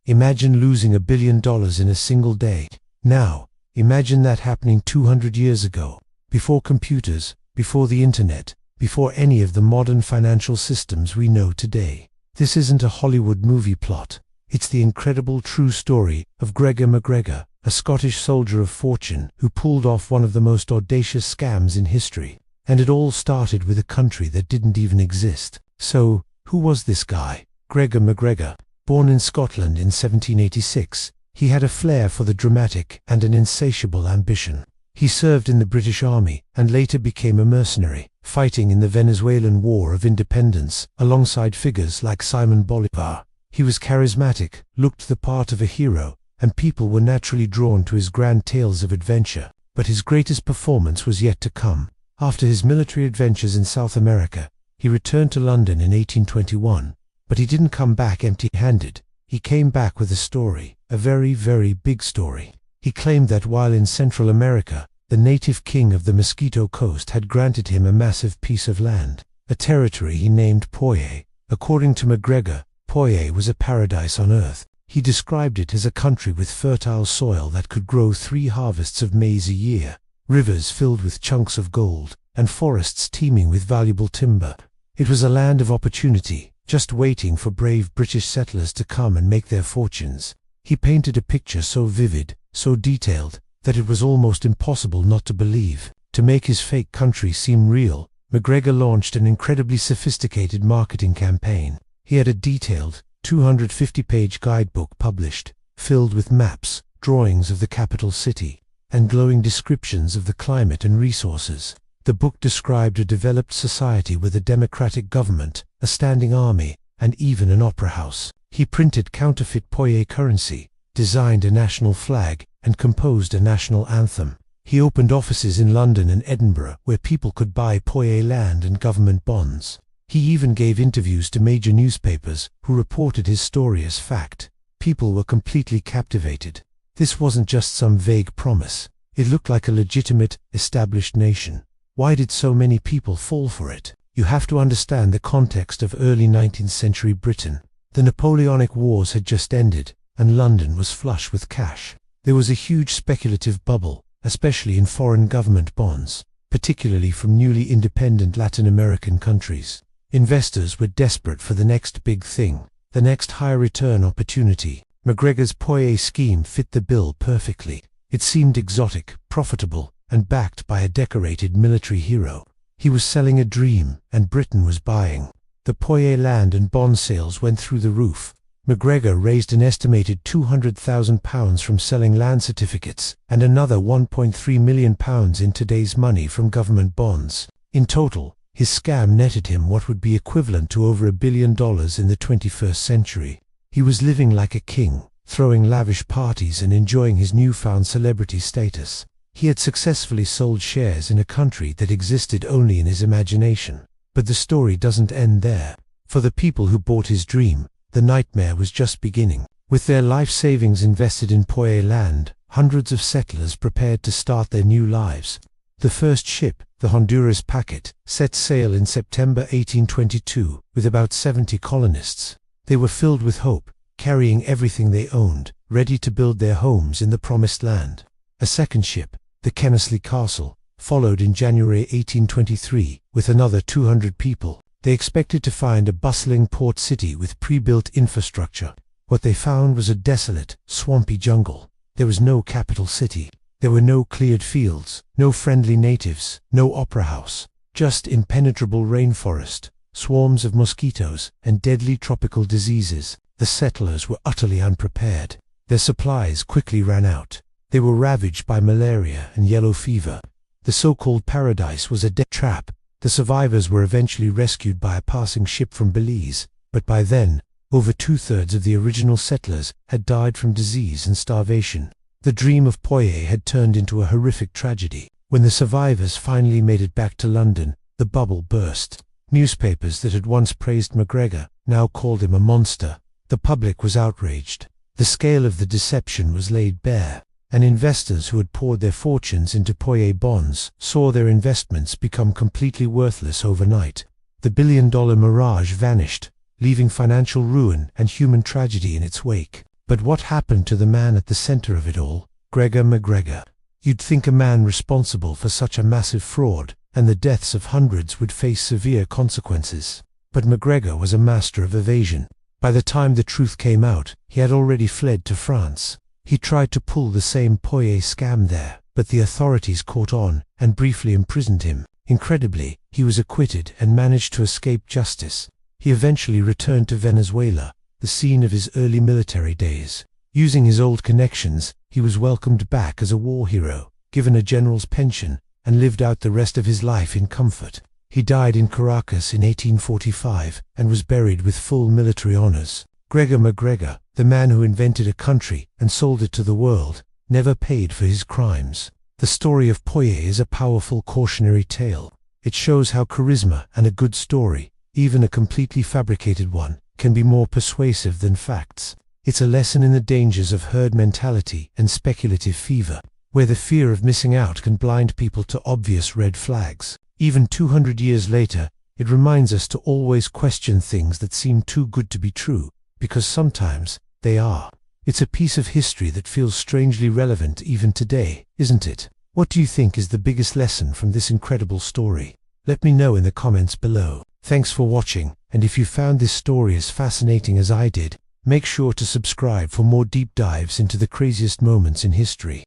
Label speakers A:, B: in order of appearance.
A: Imagine losing $1 billion in a single day. Now, imagine that happening 200 years ago, before computers, before the internet, before any of the modern financial systems we know today. This isn't a Hollywood movie plot. It's the incredible true story of Gregor MacGregor, a Scottish soldier of fortune who pulled off one of the most audacious scams in history. And it all started with a country that didn't even exist. So, who was this guy? Gregor MacGregor. Born in Scotland in 1786, he had a flair for the dramatic and an insatiable ambition. He served in the British Army and later became a mercenary, fighting in the Venezuelan War of Independence alongside figures like Simon Bolivar. He was charismatic, looked the part of a hero, and people were naturally drawn to his grand tales of adventure. But his greatest performance was yet to come. After his military adventures in South America, he returned to London in 1821. But he didn't come back empty-handed. He came back with a story, a very, very big story. He claimed that while in Central America, the native king of the Mosquito Coast had granted him a massive piece of land, a territory he named Poye. According to MacGregor, Poye was a paradise on earth. He described it as a country with fertile soil that could grow 3 harvests of maize a year, rivers filled with chunks of gold, and forests teeming with valuable timber. It was a land of opportunity, just waiting for brave British settlers to come and make their fortunes. He painted a picture so vivid, so detailed, that it was almost impossible not to believe. To make his fake country seem real, MacGregor launched an incredibly sophisticated marketing campaign. He had a detailed, 250-page guidebook published, filled with maps, drawings of the capital city, and glowing descriptions of the climate and resources. The book described a developed society with a democratic government, a standing army, and even an opera house. He printed counterfeit Poye currency, designed a national flag, and composed a national anthem. He opened offices in London and Edinburgh where people could buy Poye land and government bonds. He even gave interviews to major newspapers who reported his story as fact. People were completely captivated. This wasn't just some vague promise. It looked like a legitimate, established nation. Why did so many people fall for it? You have to understand the context of early 19th century Britain. The Napoleonic Wars had just ended, and London was flush with cash. There was a huge speculative bubble, especially in foreign government bonds, particularly from newly independent Latin American countries. Investors were desperate for the next big thing, the next high return opportunity. MacGregor's Poye scheme fit the bill perfectly. It seemed exotic, profitable, and backed by a decorated military hero. He was selling a dream, and Britain was buying. The Poye land and bond sales went through the roof. MacGregor raised an estimated £200,000 from selling land certificates, and another £1.3 million in today's money from government bonds. In total, his scam netted him what would be equivalent to over $1 billion in the 21st century. He was living like a king, throwing lavish parties and enjoying his newfound celebrity status. He had successfully sold shares in a country that existed only in his imagination. But the story doesn't end there. For the people who bought his dream, the nightmare was just beginning. With their life savings invested in Poye land, hundreds of settlers prepared to start their new lives. The first ship, the Honduras Packet, set sail in September 1822 with about 70 colonists. They were filled with hope, carrying everything they owned, ready to build their homes in the promised land. A second ship, the Kennesley Castle, followed in January 1823 with another 200 people. They expected to find a bustling port city with pre-built infrastructure. What they found was a desolate, swampy jungle. There was no capital city. There were no cleared fields, no friendly natives, no opera house, just impenetrable rainforest, swarms of mosquitoes, and deadly tropical diseases. The settlers were utterly unprepared. Their supplies quickly ran out. They were ravaged by malaria and yellow fever. The so-called paradise was a death trap. The survivors were eventually rescued by a passing ship from Belize, but by then, over 2/3 of the original settlers had died from disease and starvation. The dream of Poye had turned into a horrific tragedy. When the survivors finally made it back to London, the bubble burst. Newspapers that had once praised MacGregor now called him a monster. The public was outraged. The scale of the deception was laid bare, and investors who had poured their fortunes into Poye bonds saw their investments become completely worthless overnight. The billion-dollar mirage vanished, leaving financial ruin and human tragedy in its wake. But what happened to the man at the center of it all, Gregor McGregor? You'd think a man responsible for such a massive fraud and the deaths of hundreds would face severe consequences. But McGregor was a master of evasion. By the time the truth came out, he had already fled to France. He tried to pull the same Poirier scam there, but the authorities caught on and briefly imprisoned him. Incredibly, he was acquitted and managed to escape justice. He eventually returned to Venezuela, the scene of his early military days. Using his old connections, he was welcomed back as a war hero, given a general's pension, and lived out the rest of his life in comfort. He died in Caracas in 1845 and was buried with full military honors. Gregor McGregor, the man who invented a country and sold it to the world, never paid for his crimes. The story of Poirier is a powerful cautionary tale. It shows how charisma and a good story, even a completely fabricated one, can be more persuasive than facts. It's a lesson in the dangers of herd mentality and speculative fever, where the fear of missing out can blind people to obvious red flags. Even 200 years later, it reminds us to always question things that seem too good to be true, because sometimes they are. It's a piece of history that feels strangely relevant even today, isn't it? What do you think is the biggest lesson from this incredible story? Let me know in the comments below. Thanks for watching, and if you found this story as fascinating as I did, make sure to subscribe for more deep dives into the craziest moments in history.